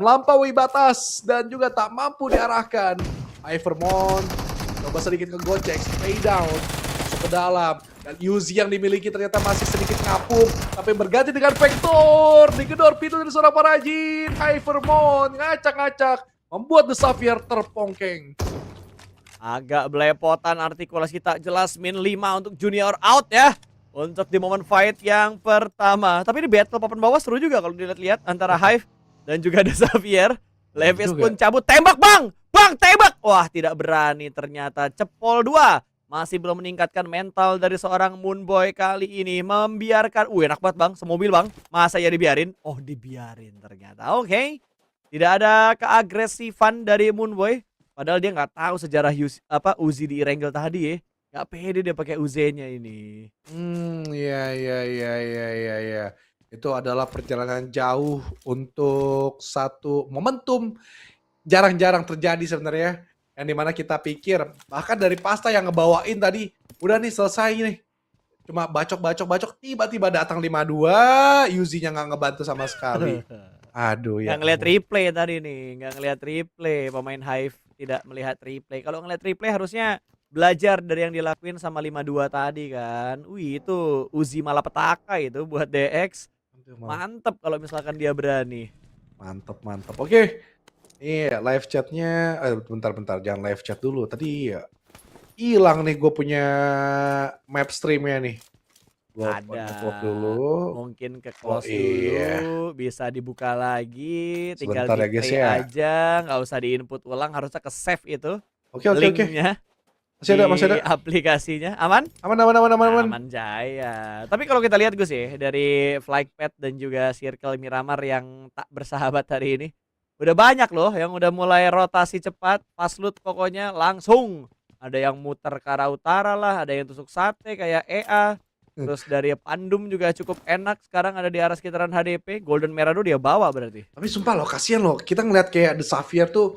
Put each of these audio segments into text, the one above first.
melampaui batas dan juga tak mampu diarahkan. Ivermon coba sedikit ngegocek, stay down, masuk ke dalam. Dan Uzi yang dimiliki ternyata masih sedikit ngapung, tapi berganti dengan Vector. Digedor pintu dari seorang Parajin. Ivermon ngacak-ngacak, membuat The Xavier terpongkeng. Agak belepotan, artikulasi tak jelas, min 5 untuk Junior out ya. Untuk di momen fight yang pertama. Tapi ini battle papan bawah seru juga kalau dilihat-lihat antara Hive dan juga The Xavier. Levis pun cabut, tembak bang! Bang, tembak! Wah, tidak berani ternyata. Cepol 2. Masih belum meningkatkan mental dari seorang Moonboy kali ini. Membiarkan, enak banget bang, semobil bang. Masa ya dibiarin? Oh, dibiarin ternyata. Oke. Tidak ada keagresifan dari Moonboy. Padahal dia nggak tahu sejarah Uzi di Erangel tadi ya. Nggak pede dia pakai Uzi-nya ini. Iya. Itu adalah perjalanan jauh untuk satu momentum jarang-jarang terjadi sebenarnya. Yang dimana kita pikir, bahkan dari Pasta yang ngebawain tadi, udah nih selesai nih. Cuma bacok, tiba-tiba datang 5-2, Uzi-nya nggak ngebantu sama sekali. Aduh ya. Nggak ngeliat replay tadi nih, nggak ngeliat replay. Pemain Hive tidak melihat replay. Kalau ngeliat replay harusnya belajar dari yang dilakuin sama 5-2 tadi kan. Itu Uzi malapetaka itu buat DX. Mantep kalau misalkan dia berani. Mantep. Oke. Iya, live chatnya, bentar, jangan live chat dulu. Tadi hilang nih gue punya map streamnya nih. Ada. Dulu. Mungkin ke close dulu, bisa dibuka lagi, tinggal Sebentar di ya, guys, play ya. aja, nggak usah diinput ulang, harusnya ke save itu. Oke. Linknya. Masih ada. Aplikasinya aman? Aman jaya. Tapi kalau kita lihat Gus ya, dari Flypad dan juga Circle Miramar yang tak bersahabat hari ini, udah banyak loh yang udah mulai rotasi cepat, pas loot pokoknya langsung. Ada yang muter ke arah utara lah, ada yang tusuk sate kayak EA. Terus dari Pandum juga cukup enak, sekarang ada di arah sekitaran HDP. Golden Merado dia bawa berarti. Tapi sumpah loh, kasihan loh. Kita ngeliat kayak The Xavier tuh,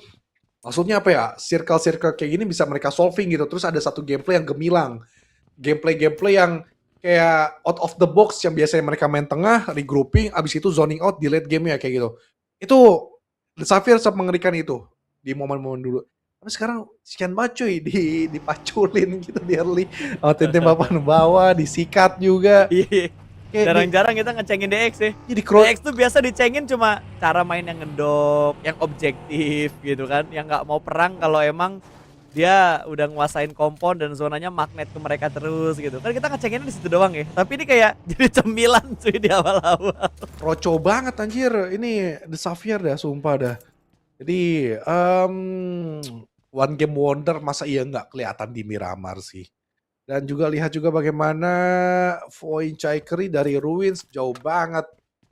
maksudnya apa ya, circle-circle kayak gini bisa mereka solving gitu. Terus ada satu gameplay yang gemilang. Gameplay yang kayak out of the box yang biasanya mereka main tengah, regrouping, abis itu zoning out di late game ya kayak gitu. Itu The Xavier sangat mengerikan itu di momen-momen dulu. Tapi sekarang sekian banget cuy, dipaculin gitu di early. Tim papan bawah, disikat juga. Jarang-jarang kita ngecengin DX sih. DX tuh biasa dicengin cuma cara main yang ngedok, yang objektif gitu kan. Yang nggak mau perang kalau emang dia udah nguasain kompon dan zonanya magnet ke mereka terus gitu. Kan kita ngecenginnya di situ doang ya. Tapi ini kayak jadi cemilan cuy di awal-awal. Roco banget anjir. Ini The Xavier dah, sumpah dah. Jadi one game wonder masa iya nggak kelihatan di Miramar sih. Dan juga lihat juga bagaimana Voinchaikeri dari Ruins jauh banget.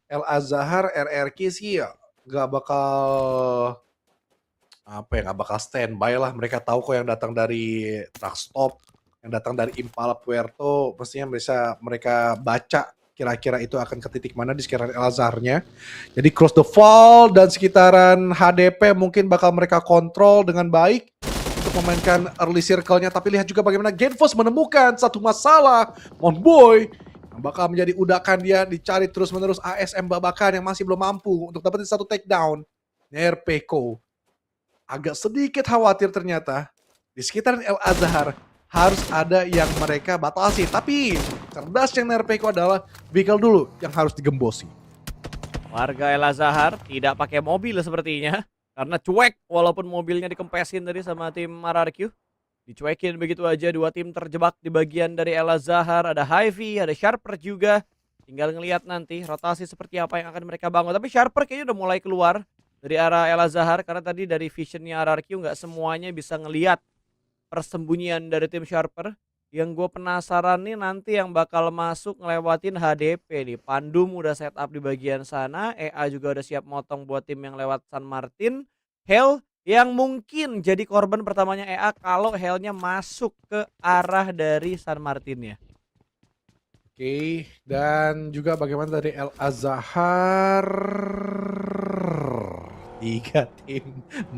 El Azahar, RRQ sih ya nggak bakal standby lah. Mereka tahu kok yang datang dari Truckstop, yang datang dari Impala Puerto, pastinya mereka baca kira-kira itu akan ke titik mana di sekitaran El Azharnya. Jadi cross the fall dan sekitaran HDP mungkin bakal mereka kontrol dengan baik untuk memainkan early circle-nya. Tapi lihat juga bagaimana Genfos menemukan satu masalah. Moonboy yang bakal menjadi udakan dia, dicari terus-menerus ASM babakan yang masih belum mampu untuk dapetin satu takedown. Nerpeko agak sedikit khawatir ternyata di sekitaran El Azhar harus ada yang mereka batasi. Tapi cerdasnya Nerpeko adalah vehicle dulu yang harus digembosi. Warga El Azhar tidak pakai mobil sepertinya. Karena cuek walaupun mobilnya dikempesin tadi sama tim RRQ. Dicuekin begitu aja, dua tim terjebak di bagian dari El Azhar. Ada Hyvee, ada Sharper juga. Tinggal ngelihat nanti rotasi seperti apa yang akan mereka bangun. Tapi Sharper kayaknya udah mulai keluar dari arah El Azhar. Karena tadi dari visionnya RRQ nggak semuanya bisa ngelihat persembunyian dari tim Sharper. Yang gue penasaran nih nanti yang bakal masuk ngelewatin HDP nih. Pandum udah setup di bagian sana. EA juga udah siap motong buat tim yang lewat San Martin. Hell yang mungkin jadi korban pertamanya EA kalau Hellnya masuk ke arah dari San Martinnya. Oke, dan juga bagaimana dari El Azhar. 3 tim,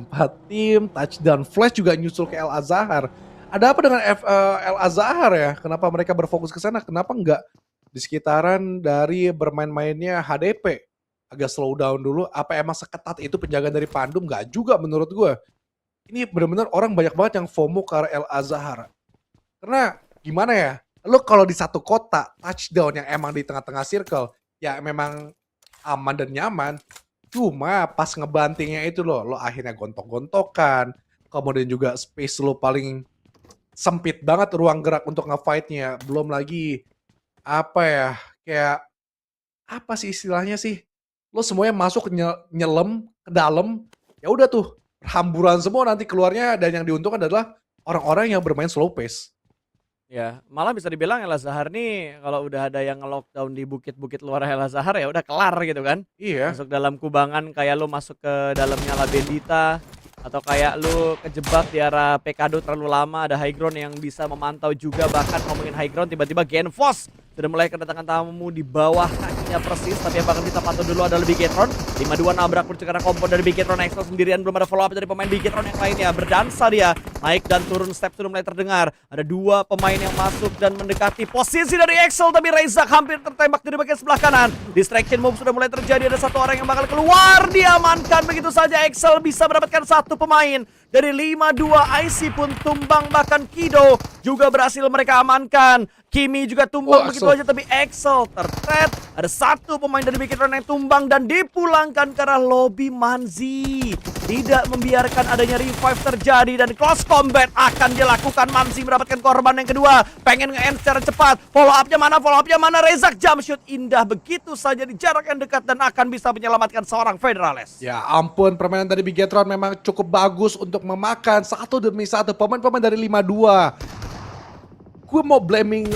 4 tim, touchdown flash juga nyusul ke El Azhar. Ada apa dengan El Azhar ya? Kenapa mereka berfokus ke sana? Kenapa enggak di sekitaran dari bermain-mainnya HDP? agak slow down dulu. Apa emang seketat itu penjagaan dari Pandum? Nggak juga menurut gue. Ini bener-bener orang banyak banget yang FOMO ke arah El Azhar. Karena gimana ya, lu kalau di satu kota, touchdown yang emang di tengah-tengah circle, ya memang aman dan nyaman. Cuma pas ngebantingnya itu lo akhirnya gontok-gontokan, kemudian juga space lo paling sempit banget ruang gerak untuk nge-fight-nya. Belum lagi, apa ya, kayak, apa sih istilahnya sih, lo semuanya masuk nyelam ke dalam, ya udah tuh, hamburan semua nanti keluarnya dan yang diuntungkan adalah orang-orang yang bermain slow pace. Ya, malah bisa dibilang El Azhar nih kalau udah ada yang nge-lockdown di bukit-bukit luar El Azhar ya udah kelar gitu kan. Iya. Masuk dalam kubangan kayak lu masuk ke dalamnya La Bendita atau kayak lu kejebak di arah Pekado terlalu lama, ada high ground yang bisa memantau juga. Bahkan ngomongin high ground tiba-tiba Genfos sudah mulai kedatangan tamu di bawah kakinya persis, tapi yang bakal kita pantau dulu adalah Bigetron. 5-2 nabrak menuju ke arah kompon dari Bigetron. Excel sendirian, belum ada follow up dari pemain Bigetron yang lainnya. Berdansa dia, naik dan turun step sudah mulai terdengar. Ada dua pemain yang masuk dan mendekati posisi dari Excel, tapi Reizak hampir tertembak dari bagian sebelah kanan. Distraction move sudah mulai terjadi, ada satu orang yang bakal keluar, diamankan begitu saja. Excel bisa mendapatkan satu pemain. Dari 5-2 IC pun tumbang, bahkan Kido juga berhasil mereka amankan. Kimi juga tumbang begitu aja, tapi Excel tertret. Ada satu pemain dari Bigetron yang tumbang dan dipulangkan ke arah lobby Manzi. Tidak membiarkan adanya revive terjadi dan close combat akan dilakukan. Manzi mendapatkan korban yang kedua. Pengen nge-end secara cepat. Follow up-nya mana? Reizak jump shoot indah begitu saja di jarak yang dekat dan akan bisa menyelamatkan seorang Federales. Ya ampun, permainan dari Bigetron memang cukup bagus untuk memakan satu demi satu pemain-pemain dari 5-2. Gue mau blaming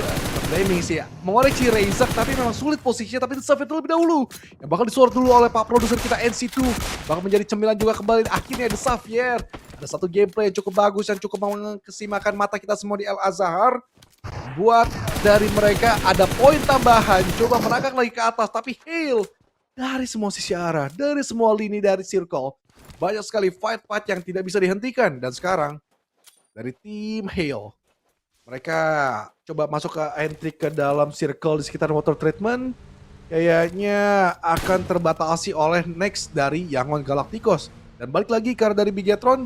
sih ya, mengoreksi Reizak, tapi memang sulit posisinya, tapi save itu lebih dahulu. Yang bakal disuruh dulu oleh pak produser kita NC2, bakal menjadi cemilan juga kembali. Akhirnya ada Xavier, ada satu gameplay yang cukup bagus, yang cukup mengkesimakan mata kita semua di El Azhar. Buat dari mereka ada poin tambahan, coba merangkak lagi ke atas, tapi Hale dari semua sisi arah, dari semua lini dari circle, banyak sekali fight-fight yang tidak bisa dihentikan. Dan sekarang dari tim Hale, mereka coba masuk ke entry ke dalam circle di sekitar water treatment. Kayaknya akan terbatasi oleh next dari Yangon Galacticos. Dan balik lagi karena dari Bigetron,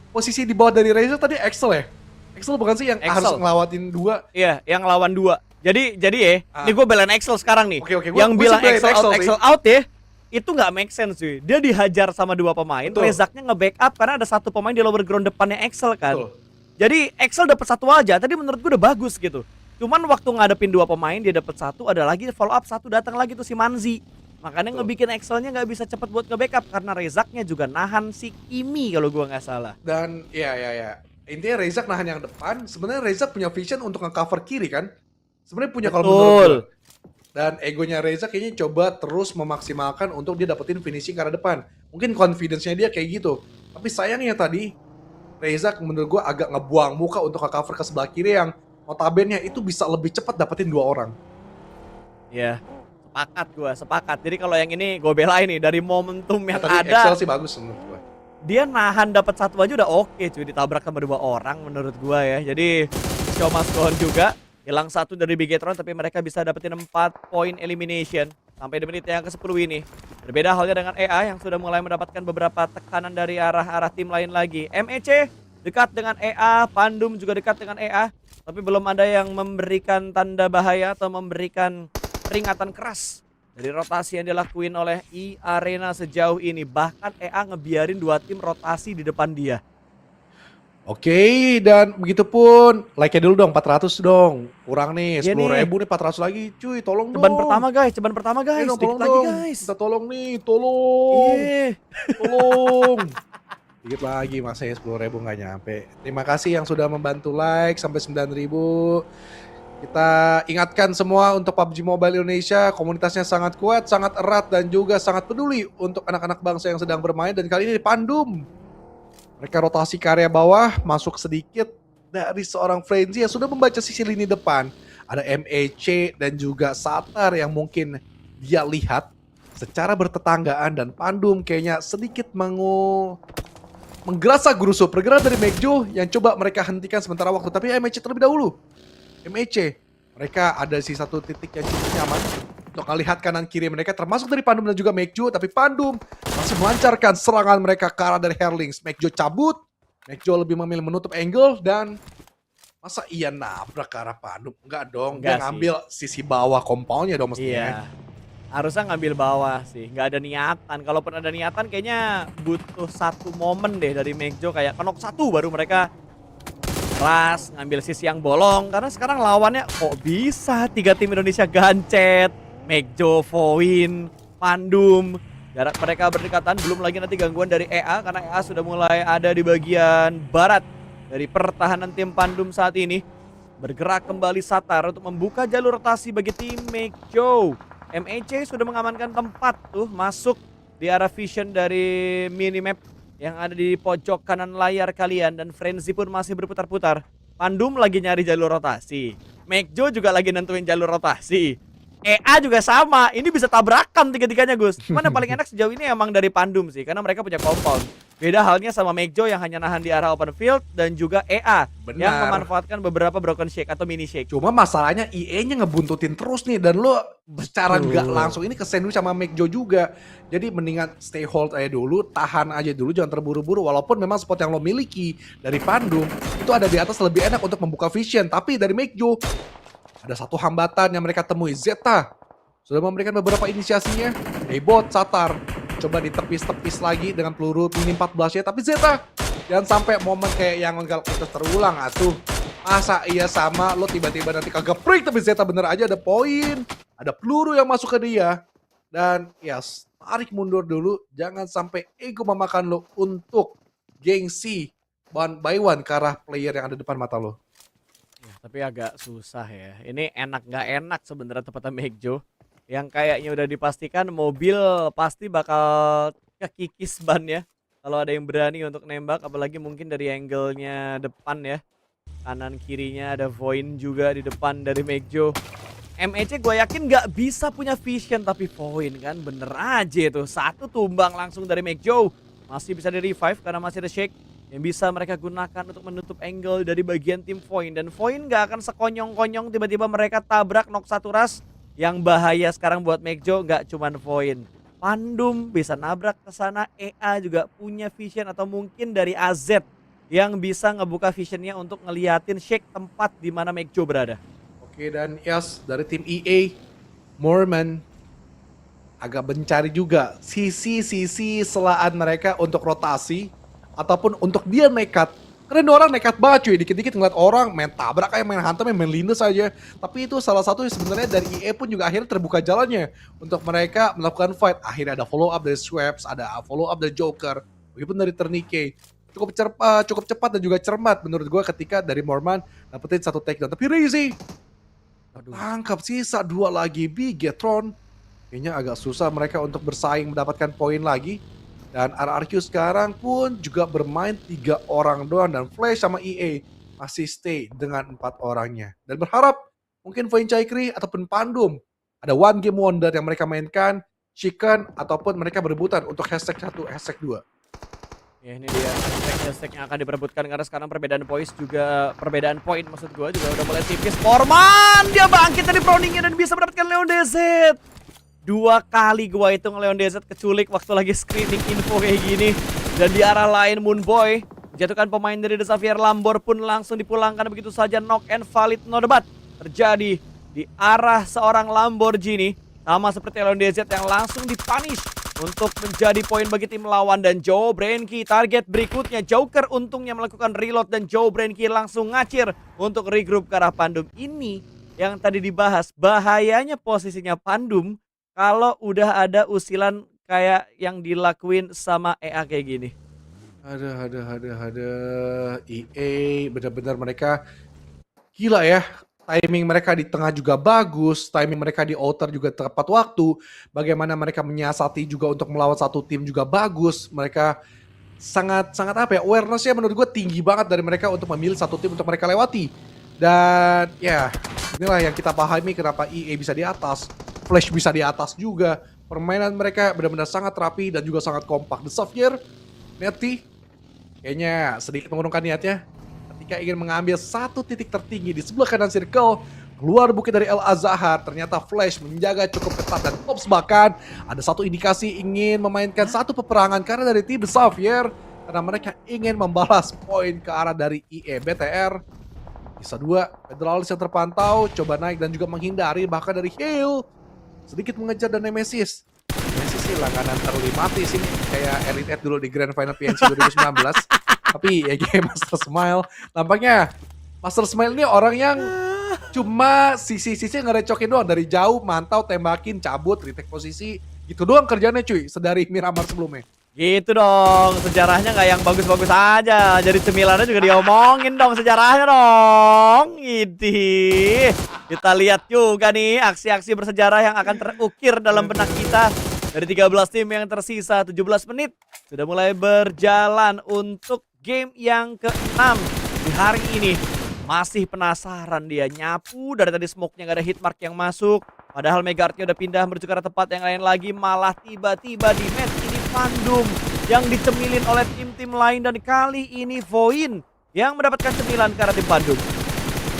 posisi di bawah dari Razer tadi Excel ya? Excel bukan sih yang harus ngelawatin dua? Iya, yang lawan dua. Jadi ini gue belain Excel sekarang nih. Oke, Yang bilang Excel out ya, itu nggak make sense cuy. Dia dihajar sama dua pemain, Rezaknya nge-backup karena ada satu pemain di lower ground depannya Excel kan. Betul. Jadi Excel dapat satu aja, tadi menurut gue udah bagus gitu. Cuman waktu ngadepin dua pemain dia dapat satu, ada lagi follow up satu datang lagi tuh si Manzi. Makanya ngebikin Excelnya nggak bisa cepet buat nge-backup karena Rezaknya juga nahan si Kimi kalau gue nggak salah. Dan ya. Intinya Reizak nahan yang depan, sebenarnya Reizak punya vision untuk nge-cover kiri kan? Sebenarnya punya kalau menurut gue. Dan egonya Reizak kayaknya coba terus memaksimalkan untuk dia dapetin finishing ke arah depan. Mungkin confidence-nya dia kayak gitu. Tapi sayangnya tadi Reizak menurut gue agak ngebuang muka untuk nge-cover ke sebelah kiri yang notabene itu bisa lebih cepat dapetin dua orang. Iya, sepakat. Jadi kalau yang ini gue belain nih dari momentum yang tadi ada. Excel sih bagus menurut gue. Dia nahan dapat satu aja udah oke cuy, ditabrak sama dua orang menurut gue ya. Jadi show must go on juga. Hilang satu dari Bigetron tapi mereka bisa dapetin 4 poin elimination sampai di menit yang ke-10 ini. Berbeda halnya dengan EA yang sudah mulai mendapatkan beberapa tekanan dari arah tim lain lagi. MEC dekat dengan EA, Pandum juga dekat dengan EA, tapi belum ada yang memberikan tanda bahaya atau memberikan peringatan keras dari rotasi yang dilakuin oleh E-Arena sejauh ini. Bahkan EA ngebiarin 2 tim rotasi di depan dia. Oke, dan begitupun like-nya dulu dong 400 dong. Kurang nih 10.000 nih 400 lagi. Cuy, tolong dong. Ceban pertama guys. Tolong lagi dong. guys. Kita tolong nih, tolong. Tolong. Dikit lagi masanya 10.000 nggak nyampe. Terima kasih yang sudah membantu like sampai 9.000. Kita ingatkan semua untuk PUBG Mobile Indonesia, komunitasnya sangat kuat, sangat erat dan juga sangat peduli untuk anak-anak bangsa yang sedang bermain. Dan kali ini di Pandum, mereka rotasi ke area bawah, masuk sedikit dari seorang Frenzy yang sudah membaca sisi lini depan. Ada MEC dan juga Satar yang mungkin dia lihat secara bertetanggaan, dan Pandum kayaknya sedikit menggerasa gerusuh pergerakan dari Megjo yang coba mereka hentikan sementara waktu. Tapi MEC terlebih dahulu. MEC, mereka ada di satu titik yang cukup nyaman. untuk melihat kanan kiri mereka termasuk dari Pandum dan juga Mekjo, tapi Pandum masih melancarkan serangan mereka ke arah dari Herlings. Mekjo cabut, Mekjo lebih memilih menutup angle dan masa iya nabrak ke arah Pandum? Enggak dong, dia Enggak sih. ngambil sisi bawah compoundnya dong mestinya. Iya. Harusnya ngambil bawah sih, nggak ada niatan. Kalaupun ada niatan kayaknya butuh satu momen deh dari Mekjo kayak kenok satu baru mereka keras ngambil sisi yang bolong. Karena sekarang lawannya kok bisa 3 tim Indonesia gancet, Mekjo, Voin, Pandum. Jarak mereka berdekatan, belum lagi nanti gangguan dari EA karena EA sudah mulai ada di bagian barat dari pertahanan tim Pandum saat ini. Bergerak kembali Satar untuk membuka jalur rotasi bagi tim Mekjo. MEC sudah mengamankan tempat tuh masuk di arah vision dari minimap yang ada di pojok kanan layar kalian dan Frenzy pun masih berputar-putar. Pandum lagi nyari jalur rotasi. Mekjo juga lagi nentuin jalur rotasi. EA juga sama. Ini bisa tabrakan tiga-tiganya, Gus. Cuman yang paling enak sejauh ini emang dari Pandum sih karena mereka punya compound. Beda halnya sama Mekjo yang hanya nahan di arah open field dan juga EA yang Benar. memanfaatkan beberapa broken shake atau mini shake. Cuma masalahnya EA-nya ngebuntutin terus nih dan lo secara Betul. nggak langsung ini ke sandwich sama Mekjo juga. Jadi mendingan stay hold aja dulu, tahan aja dulu, jangan terburu-buru. Walaupun memang spot yang lo miliki dari Pandum itu ada di atas lebih enak untuk membuka vision. Tapi dari Mekjo ada satu hambatan yang mereka temui. Zeta sudah memberikan beberapa inisiasinya. Bot, Satar coba ditepis-tepis lagi dengan peluru mini 14-nya. Tapi Zeta jangan sampai momen kayak yang enggak itu terulang atuh. Masa iya sama lo tiba-tiba nanti kagak break tapi Zeta bener aja ada poin. Ada peluru yang masuk ke dia. Dan ya tarik mundur dulu. Jangan sampai ego memakan lo untuk gengsi one by one ke arah player yang ada depan mata lo. Ya, tapi agak susah ya. Ini enak nggak enak sebenarnya tepatnya Mekjo. Yang kayaknya udah dipastikan mobil pasti bakal kekikis ban ya. Kalau ada yang berani untuk nembak, apalagi mungkin dari angle-nya depan ya. Kanan kirinya ada Voin juga di depan dari Mekjo. MEC gue yakin nggak bisa punya vision tapi Voin kan bener aja itu. Satu tumbang langsung dari Mekjo. Masih bisa di revive karena masih ada shake yang bisa mereka gunakan untuk menutup angle dari bagian tim Voin. Dan Voin nggak akan sekonyong-konyong tiba-tiba mereka tabrak knock satu ras. Yang bahaya sekarang buat Mekjo nggak cuman Voin. Pandum bisa nabrak ke sana, EA juga punya vision atau mungkin dari AZ yang bisa ngebuka visionnya untuk ngeliatin shake tempat di mana Mekjo berada. Oke, dan yes, dari tim EA, Mormon agak mencari juga sisi-sisi selaan mereka untuk rotasi ataupun untuk dia nekat. Karena ini orang nekat banget cuy, dikit-dikit ngeliat orang main tabrak kayak main hantam, main lindes aja. Tapi itu salah satu sebenarnya dari EA pun juga akhirnya terbuka jalannya untuk mereka melakukan fight. Akhirnya ada follow up dari Swaps, ada follow up dari Joker, begitupun dari Ternike. Cukup cepat dan juga cermat menurut gue ketika dari Mormon dapetin satu takedown. Tapi Rizzy tangkap sisa 2 lagi Bigetron. Kayaknya agak susah mereka untuk bersaing mendapatkan poin lagi. Dan RRQ sekarang pun juga bermain 3 orang doang. Dan Flash sama EA masih stay dengan 4 orangnya. Dan berharap mungkin Voin Caikri ataupun Pandum ada one game wonder yang mereka mainkan. Chicken ataupun mereka berebutan untuk hashtag 1, hashtag 2. Ya ini dia hashtag yang akan diperebutkan karena sekarang perbedaan poin maksud gue juga udah mulai tipis. Forman dia bangkit dari prowningnya dan bisa mendapatkan Leon DZ. 2 kali gue hitung Leon DZ keculik waktu lagi screening info kayak gini. Dan di arah lain Moonboy jatuhkan pemain dari The Xavier Lambor pun langsung dipulangkan begitu saja. Knock and valid no debat terjadi di arah seorang Lamborghini. Sama seperti Leon DZ yang langsung dipunish untuk menjadi poin bagi tim lawan. Dan Joe Brenki target berikutnya. Joker untungnya melakukan reload dan Joe Brenki langsung ngacir untuk regroup ke arah Pandum. Ini yang tadi dibahas bahayanya posisinya Pandum kalau udah ada usilan kayak yang dilakuin sama EA kayak gini. Ada EA benar-benar mereka gila ya. Timing mereka di tengah juga bagus, timing mereka di outer juga tepat waktu. Bagaimana mereka menyiasati juga untuk melawan satu tim juga bagus. Mereka sangat apa ya, awareness-nya menurut gue tinggi banget dari mereka untuk memilih satu tim untuk mereka lewati. Dan ya inilah yang kita pahami kenapa EA bisa di atas, Flash bisa di atas juga. Permainan mereka benar-benar sangat rapi dan juga sangat kompak. The Xavier, Netty kayaknya sedikit mengurungkan niatnya ketika ingin mengambil satu titik tertinggi di sebelah kanan circle. Keluar bukit dari El Azhar, ternyata Flash menjaga cukup ketat dan Tops bahkan ada satu indikasi ingin memainkan satu peperangan karena dari tim The Xavier karena mereka ingin membalas poin ke arah dari IE BTR. Bisa dua, Federalis yang terpantau coba naik dan juga menghindari bahkan dari Hill sedikit mengejar dan Nemesis. Nemesis sih langganan terlalu mati sini kayak Elite 8 dulu di Grand Final PNC 2019. Tapi ya game Master Smile nampaknya Master Smile ini orang yang cuma sisi-sisi ngerecokin doang dari jauh, mantau, tembakin, cabut, retake posisi, gitu doang kerjanya cuy, sedari Miramar sebelumnya. Gitu dong, sejarahnya nggak yang bagus-bagus aja. Jadi cemilannya juga diomongin dong sejarahnya dong. Idih. Kita lihat juga nih aksi-aksi bersejarah yang akan terukir dalam benak kita. Dari 13 tim yang tersisa, 17 menit sudah mulai berjalan untuk game yang ke-6 di hari ini. Masih penasaran dia, nyapu dari tadi smoke-nya gak ada hitmark yang masuk. Padahal Megartnya udah pindah menuju ke arah tempat yang lain lagi. Malah tiba-tiba di match ini Pandum yang dicemilin oleh tim-tim lain. Dan kali ini Voin yang mendapatkan cemilan karena tim Pandum.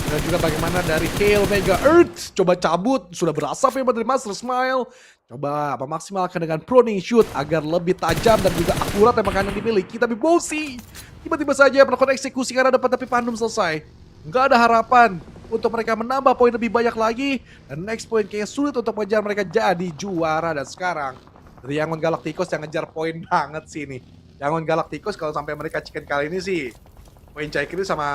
Dan juga bagaimana dari Kale Mega Earth coba cabut, sudah berasap ya dari Master Smile. Coba memaksimalkan dengan proning shoot agar lebih tajam dan juga akurat tembakan yang dimiliki. Tapi Bosi tiba-tiba saja melakukan eksekusi karena dapat tapi Pandum selesai. Nggak ada harapan untuk mereka menambah poin lebih banyak lagi. Dan next point kayaknya sulit untuk mengejar mereka jadi juara. Dan sekarang dari Yangon Galacticos yang ngejar poin banget sih ini. Yangon Galacticos kalau sampai mereka chicken kali ini sih Voin Chaikery sama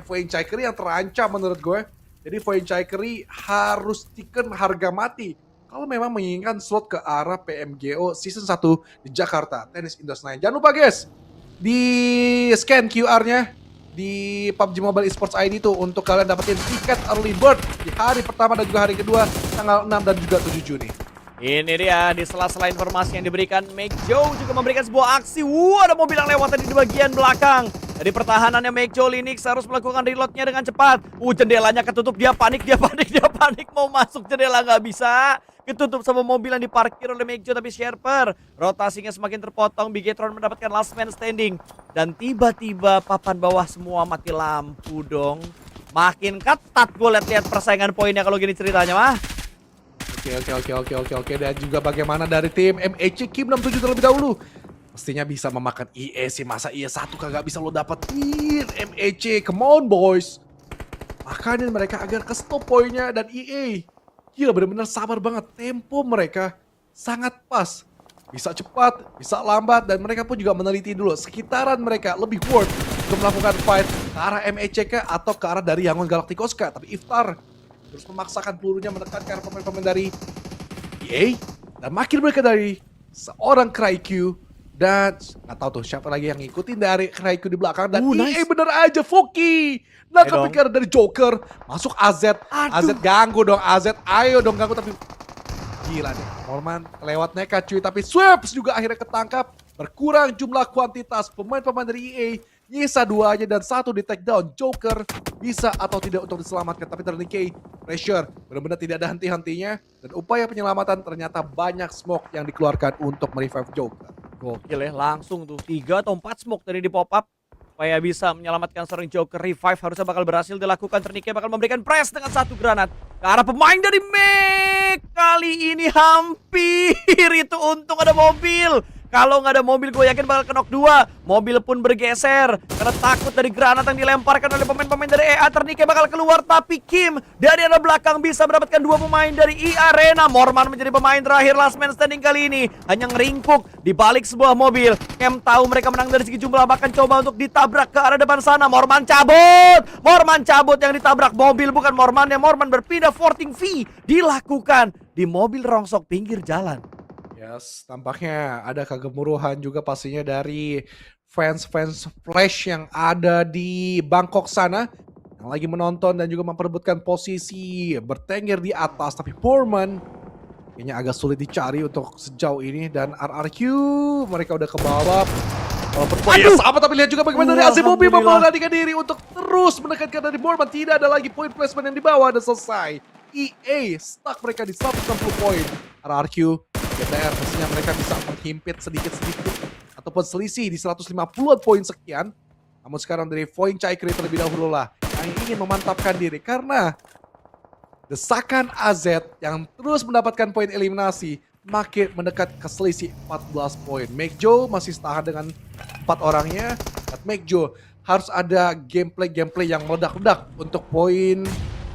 Voin Chaikery yang terancam menurut gue. Jadi Voin Chaikery harus chicken harga mati kalau memang menginginkan slot ke arah PMGO Season 1 di Jakarta Tennis Indoors 9. Jangan lupa guys, di scan QR-nya di PUBG Mobile Esports ID tuh untuk kalian dapetin tiket early bird di hari pertama dan juga hari kedua tanggal 6 dan juga 7 Juni. Ini dia di sela-sela informasi yang diberikan, Meikjo juga memberikan sebuah aksi. Ada mobil yang lewat tadi di bagian belakang. Dari pertahanannya Meikjo, Linux harus melakukan reloadnya dengan cepat. Jendelanya ketutup, dia panik, mau masuk jendela nggak bisa. Ketutup sama mobil yang diparkir oleh Meikjo, tapi Sherper rotasinya semakin terpotong. Bigetron mendapatkan last man standing. Dan tiba-tiba papan bawah semua mati lampu dong. Makin ketat gue lihat persaingan poinnya kalau gini ceritanya mah. Oke. Dan juga bagaimana dari tim MEC Kim 67 terlebih dahulu. Mestinya bisa memakan IE sih, masa IE 1 kagak bisa lo dapetin MEC, come on boys. Makanin mereka agar ke stop poinnya dan IE. Gila bener-bener sabar banget, tempo mereka sangat pas. Bisa cepat, bisa lambat, dan mereka pun juga meneliti dulu sekitaran mereka lebih worth untuk melakukan fight ke arah MEC kah atau ke arah dari Yangon Galacticos kah. Tapi Iftar terus memaksakan pelurunya menekankan pemain-pemain dari EA dan makin mereka dari seorang Kraiq. Dan nggak tahu tuh siapa lagi yang ngikutin dari Kraiq di belakang. Dan EA bener aja Foki nangkap pikiran dari Joker. Masuk AZ. AZ ganggu dong, AZ ayo dong ganggu. Tapi gila nih, Norman lewat nekat cuy. Tapi Swaps juga akhirnya ketangkap. Berkurang jumlah kuantitas pemain-pemain dari EA. Nyisa 2 aja dan 1 di take down. Joker bisa atau tidak untuk diselamatkan. Tapi Ternike pressure benar-benar tidak ada henti-hentinya. Dan upaya penyelamatan ternyata banyak smoke yang dikeluarkan untuk merevive Joker. Gokil ya, langsung tuh 3 atau 4 smoke tadi di pop up supaya bisa menyelamatkan seorang Joker. Revive harusnya bakal berhasil dilakukan. Ternike bakal memberikan press dengan 1 granat ke arah pemain dari Meg. Kali ini hampir itu, untung ada mobil. Kalau nggak ada mobil gue yakin bakal knock 2. Mobil pun bergeser karena takut dari granat yang dilemparkan oleh pemain-pemain dari EA. Ternike bakal keluar tapi Kim dari arah belakang bisa mendapatkan 2 pemain dari EA Arena. Morman menjadi pemain terakhir last man standing kali ini. Hanya ngeringkuk di balik sebuah mobil. Kem tahu mereka menang dari segi jumlah, bahkan coba untuk ditabrak ke arah depan sana. Morman cabut yang ditabrak mobil bukan Morman. Yang Morman berpindah 14 V dilakukan di mobil rongsok pinggir jalan. Yes, tampaknya ada kegemuruhan juga pastinya dari fans-fans Flash yang ada di Bangkok sana yang lagi menonton dan juga memperebutkan posisi bertengger di atas. Tapi Foreman kayaknya agak sulit dicari untuk sejauh ini dan RRQ mereka udah ke bawah. Walaupun poinnya sama, tapi lihat juga bagaimana dari Azimubi memberanikan diri untuk terus menekankan dari Foreman. Tidak ada lagi point placement yang dibawa dan selesai. EA stuck mereka di 160 poin. RRQ GTR mestinya mereka bisa menghimpit sedikit-sedikit ataupun selisih di 150-an poin sekian. Namun sekarang dari Voin Chaikery terlebih dahulu lah yang ingin memantapkan diri karena Desakan AZ yang terus mendapatkan poin eliminasi makin mendekat ke selisih 14 poin. McJo masih tahan dengan 4 orangnya. Dan McJo harus ada gameplay yang meledak-ledak untuk poin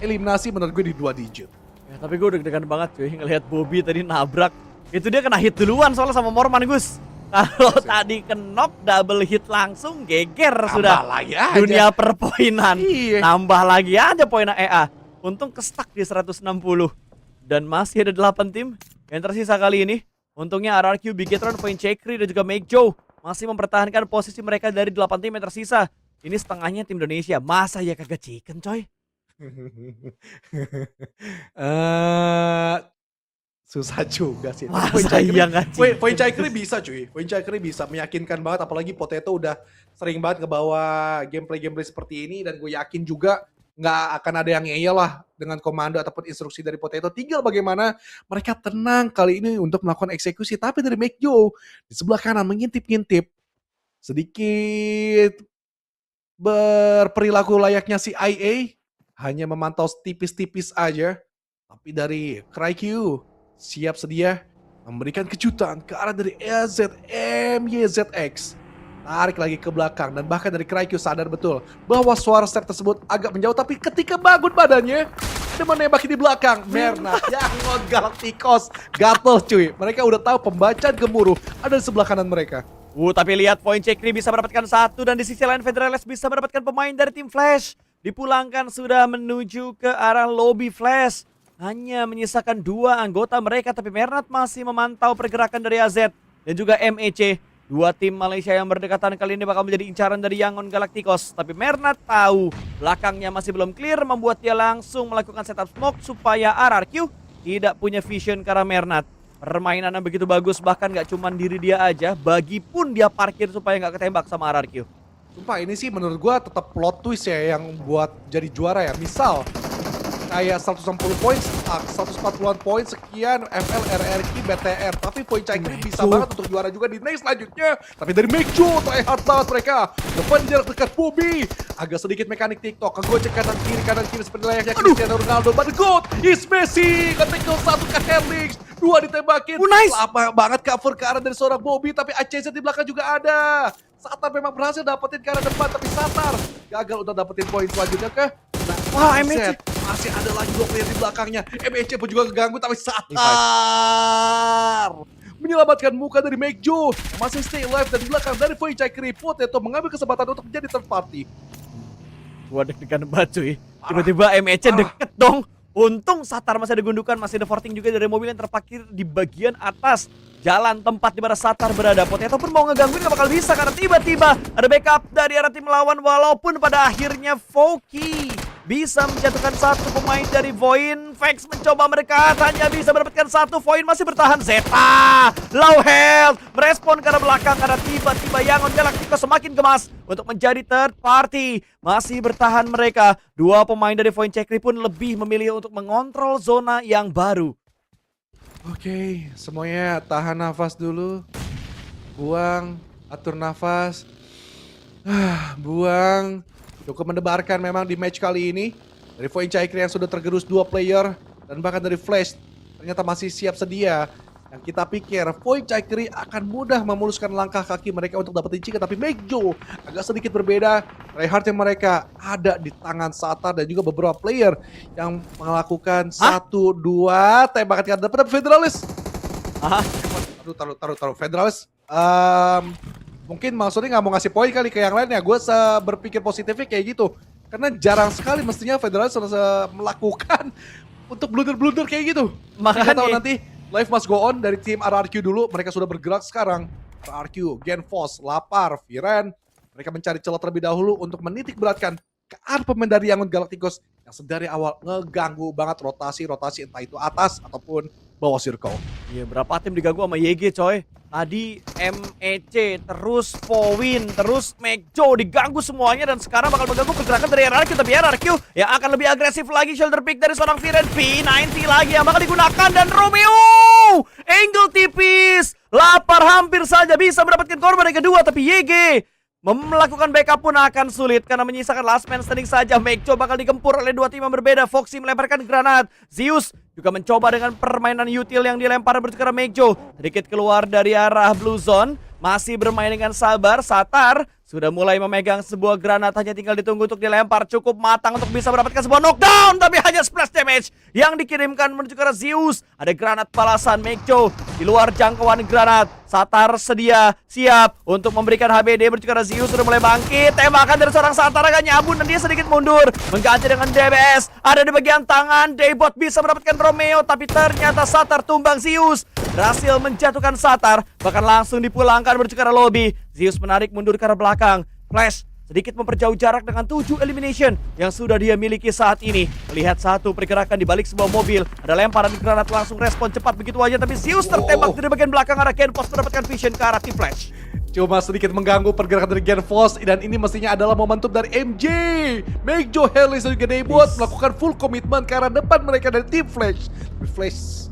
eliminasi menurut gue di 2 digit. Ya, tapi gue deg-degan banget cuy ngelihat Bobby tadi nabrak. Itu dia kena hit duluan soalnya sama Morman, Gus. Kalau tadi knock double hit langsung geger sudah. Lagi aja. Dunia perpoinan. Iya. Nambah lagi aja poin EA. Untung kestak di 160. Dan masih ada 8 tim yang tersisa kali ini. Untungnya RRQ, Bigetron, Point Chakri dan juga McJo masih mempertahankan posisi mereka dari 8 tim yang tersisa. Ini setengahnya tim Indonesia. Masa ya kagak chicken coy? Susah juga sih. Masa iya nggak chicken? Point Chakri bisa cuy. Point Chakri bisa meyakinkan banget. Apalagi Potato udah sering banget ngebawa gameplay seperti ini. Dan gue yakin juga nggak akan ada yang ngeyel lah dengan komando ataupun instruksi dari Potato. Tinggal bagaimana mereka tenang kali ini untuk melakukan eksekusi. Tapi dari McJo di sebelah kanan mengintip-ngintip sedikit berperilaku layaknya si IA, hanya memantau tipis-tipis aja. Tapi dari CryQ siap sedia memberikan kejutan ke arah dari EZMYZX. Tarik lagi ke belakang dan bahkan dari CryQ sadar betul bahwa suara step tersebut agak menjauh, tapi ketika bangun badannya dia menembaki di belakang. Merna Yangon Galacticos gatel cuy. Mereka udah tahu pembacaan gemuruh ada di sebelah kanan mereka. Tapi lihat Point Chakri bisa mendapatkan 1 dan di sisi lain Federales bisa mendapatkan pemain dari tim Flash. Dipulangkan sudah menuju ke arah lobby Flash. Hanya menyisakan 2 anggota mereka, tapi Mernat masih memantau pergerakan dari AZ dan juga MEC. 2 tim Malaysia yang berdekatan kali ini bakal menjadi incaran dari Yangon Galacticos. Tapi Mernat tahu belakangnya masih belum clear, membuat dia langsung melakukan setup smoke supaya RRQ tidak punya vision ke arah Mernat. Permainan yang begitu bagus, bahkan gak cuma diri dia aja, Bagi pun dia parkir supaya gak ketembak sama RRQ. Sumpah ini sih menurut gua tetap plot twist ya yang buat jadi juara ya. Misal kayak 160 poin, 140-an poin sekian FL, RRQ, BTR. Tapi Point Chakri bisa banget untuk juara juga di next selanjutnya. Tapi dari McJo, try hard banget mereka. Depan jarak dekat Bobby. Agak sedikit mekanik TikTok. Kegocek kanan kiri seperti layaknya Cristiano Ronaldo. But the GOAT is Messi. Ketikal 1 ke Helix. 2 ditembakin. Nice. Lama banget cover ke arah dari seorang Bobby. Tapi ACZ di belakang juga ada. Satar memang berhasil dapetin ke arah depan. Tapi Satar gagal untuk dapetin poin selanjutnya ke. Wah, MEC masih ada lagi 2 player di belakangnya. MEC pun juga keganggu, tapi Satar menyelamatkan muka dari McJo. Masih stay alive dan di belakang dari Point Chakri. Potato mengambil kesempatan untuk menjadi third party. Gua deg-degan banget cuy. Tiba-tiba MEC deket dong. Untung Satar masih ada gundukan, masih ada forting juga dari mobil yang terparkir di bagian atas jalan tempat di mana Satar berada. Potato pun mau ngegangguin gak bakal bisa karena tiba-tiba ada backup dari arah tim lawan, walaupun pada akhirnya Foki bisa menjatuhkan 1 pemain dari Voin. Vex mencoba mendekat, hanya bisa mendapatkan 1. Voin masih bertahan. Zeta low health merespon ke arah belakang karena tiba-tiba Yangon Galacticos semakin gemas untuk menjadi third party. Masih bertahan mereka. 2 pemain dari Point Chakri pun lebih memilih untuk mengontrol zona yang baru. Oke, semuanya tahan nafas dulu. Buang, atur nafas. Buang. Cukup mendebarkan memang di match kali ini. Dari Point Chakri yang sudah tergerus 2 player. Dan bahkan dari Flash ternyata masih siap sedia. Yang kita pikir Point Chakri akan mudah memuluskan langkah kaki mereka untuk dapetin chicken. Tapi McJo agak sedikit berbeda. Tryhard yang mereka ada di tangan Satar dan juga beberapa player yang melakukan 1, 2 tembakan kan dapat Federalis. Taruh Federalis. Mungkin maksudnya nggak mau ngasih poin kali ke yang lain ya. Gue berpikir positifnya kayak gitu. Karena jarang sekali mestinya Federalis melakukan untuk blunder-blunder kayak gitu. Kita tahu nanti life must go on dari tim RRQ dulu. Mereka sudah bergerak sekarang. RRQ, Genfos, Lapar, Viren. Mereka mencari celah terlebih dahulu untuk menitik beratkan ke arah pemain dari Yangon Galacticos yang sedari awal ngeganggu banget rotasi entah itu atas ataupun bawah circle. Iya, berapa tim diganggu sama YG coy. Tadi MEC, terus Powin, terus McJo diganggu semuanya dan sekarang bakal mengganggu pergerakan dari RRQ. Tapi RRQ yang akan lebih agresif lagi, shoulder pick dari seorang Viren. P90 lagi yang bakal digunakan dan Romeo angle tipis. Lapar hampir saja bisa mendapatkan korban yang kedua, tapi YG Melakukan backup pun akan sulit karena menyisakan last man standing saja. Meikcho bakal digempur oleh dua tim yang berbeda. Foxy melemparkan granat. Zeus juga mencoba dengan permainan util yang dilempar bertukar Meikcho. Sedikit keluar dari arah blue zone. Masih bermain dengan sabar. Satar sudah mulai memegang sebuah granat, hanya tinggal ditunggu untuk dilempar. Cukup matang untuk bisa mendapatkan sebuah knockdown, tapi hanya splash damage yang dikirimkan menuju ke arah Zeus. Ada granat balasan Meikcho di luar jangkauan granat. Satar sedia siap untuk memberikan HBD menuju ke arah Zeus. Sudah mulai bangkit, tembakan dari seorang Satar agak nyabun dan dia sedikit mundur. Mengganti dengan DBS, ada di bagian tangan. Daybot bisa mendapatkan Romeo, tapi ternyata Satar tumbang. Zeus berhasil menjatuhkan Satar, bahkan langsung dipulangkan menuju ke arah lobby. Zeus menarik mundur ke arah belakang. Flash sedikit memperjauh jarak dengan 7 elimination yang sudah dia miliki saat ini. Melihat satu pergerakan di balik sebuah mobil, ada lemparan granat, langsung respon cepat begitu aja, tapi Zeus tertembak dari bagian belakang arah Genpos mendapatkan vision ke arah tim Flash. Cuma sedikit mengganggu pergerakan dari Genfos, dan ini mestinya adalah momentum dari MJ. Meikcho, Herlix dan juga Daybot melakukan full komitmen ke arah depan mereka dari tim Flash. Tapi Flash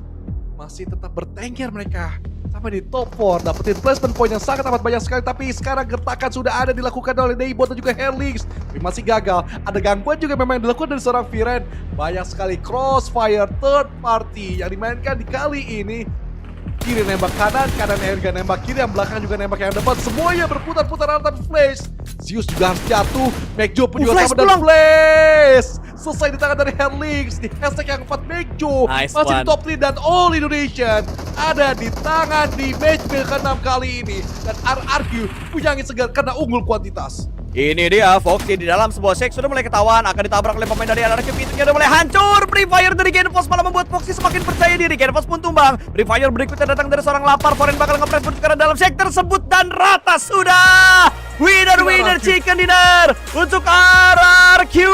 masih tetap bertengger mereka sampai di top 4, dapetin placement point yang sangat amat banyak sekali. Tapi sekarang gertakan sudah ada dilakukan oleh Daybot dan juga Herlix, tapi masih gagal. Ada gangguan juga memang yang dilakukan dari seorang Viren. Banyak sekali crossfire third party yang dimainkan di kali ini. Kiri nembak kanan, kanan Erga nembak kiri, yang belakang juga nembak yang depan. Semuanya berputar-putar arah tapi Flash. Zeus juga harus jatuh. Meikcho pun juga sama dan Flash. Selesai di tangan dari Herlix. Di hashtag yang 4 Meikcho Nice masih one. di top 3 dan all Indonesian ada di tangan di match ke-6 kali ini. Dan RRQ punya angin segar karena unggul kuantitas. Ini dia Foxy di dalam sebuah seks sudah mulai ketahuan, akan ditabrak oleh pemain dari RRQ. Pintunya udah mulai hancur. Free Fire dari Genfos malah membuat Foxy semakin percaya diri. Genfos pun tumbang. Free Fire berikutnya datang dari seorang lapar. Foreign bakal nge-press ke dalam sektor tersebut dan rata sudah. Winner chicken dinner untuk RRQ.